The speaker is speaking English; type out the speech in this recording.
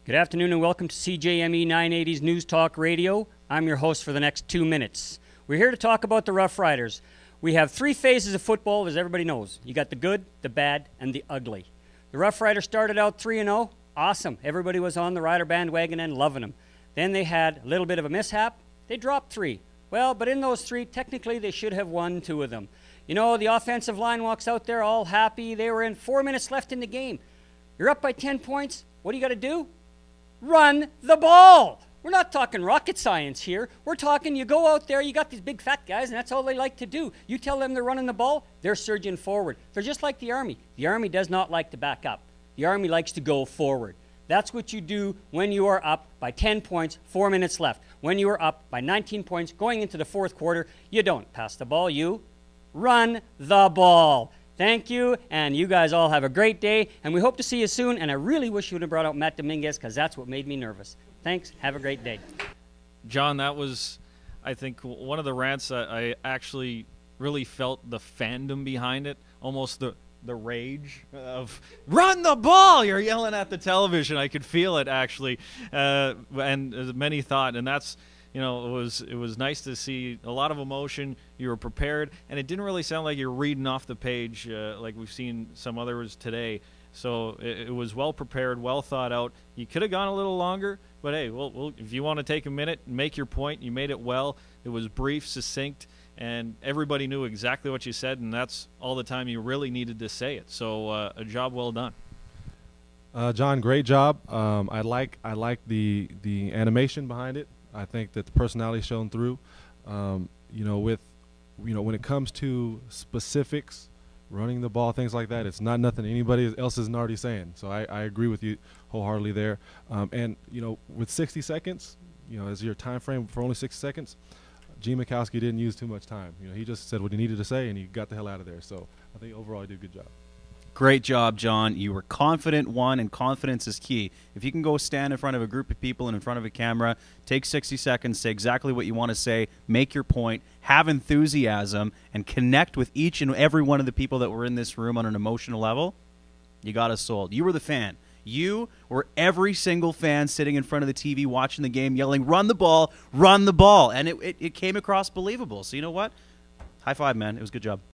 Good afternoon and welcome to CJME 980's News Talk Radio. I'm your host for the next 2 minutes. We're here to talk about the Rough Riders. We have three phases of football, as everybody knows. You got the good, the bad, and the ugly. The Rough Riders started out 3-0. Awesome. Everybody was on the Rider bandwagon and loving them. Then they had a little bit of a mishap. They dropped 3. Well, but in those 3, technically they should have won 2 of them. You know, the offensive line walks out there all happy. They were in 4 minutes left in the game. You're up by 10 points. What do you got to do? Run the ball. We're not talking rocket science here. We're talking you go out there, you got these big fat guys, and that's all they like to do. You tell them they're running the ball, they're surging forward. They're just like the Army. The Army does not like to back up. The Army likes to go forward. That's what you do when you are up by 10 points, 4 minutes left. When you are up by 19 points going into the fourth quarter, you don't pass the ball, you run the ball. Thank you, and you guys all have a great day, and we hope to see you soon, and I really wish you would have brought out Matt Dominguez because that's what made me nervous. Thanks. Have a great day. John, that was, I think, one of the rants that I actually really felt the fandom behind it, almost the rage of run the ball. You're yelling at the television. I could feel it, actually, and as many thought, and that's, you know, it was nice to see a lot of emotion. You were prepared, and it didn't really sound like you're reading off the page like we've seen some others today. So it was well prepared, well thought out. You could have gone a little longer, but hey, well, if you want to take a minute and make your point, you made it well. It was brief, succinct, and everybody knew exactly what you said, and that's all the time you really needed to say it. So a job well done. John, great job. I like the animation behind it. I think that the personality shone through. When it comes to specifics, running the ball, things like that, it's not nothing anybody else isn't already saying. So I agree with you wholeheartedly there. And with 60 seconds, as your time frame for only 60 seconds, Gene Mikowski didn't use too much time. He just said what he needed to say, and he got the hell out of there. So I think overall he did a good job. Great job, John. You were confident, and confidence is key. If you can go stand in front of a group of people and in front of a camera, take 60 seconds, say exactly what you want to say, make your point, have enthusiasm, and connect with each and every one of the people that were in this room on an emotional level, you got us sold. You were the fan. You were every single fan sitting in front of the TV watching the game yelling, run the ball, and it came across believable. So you know what? High five, man. It was a good job.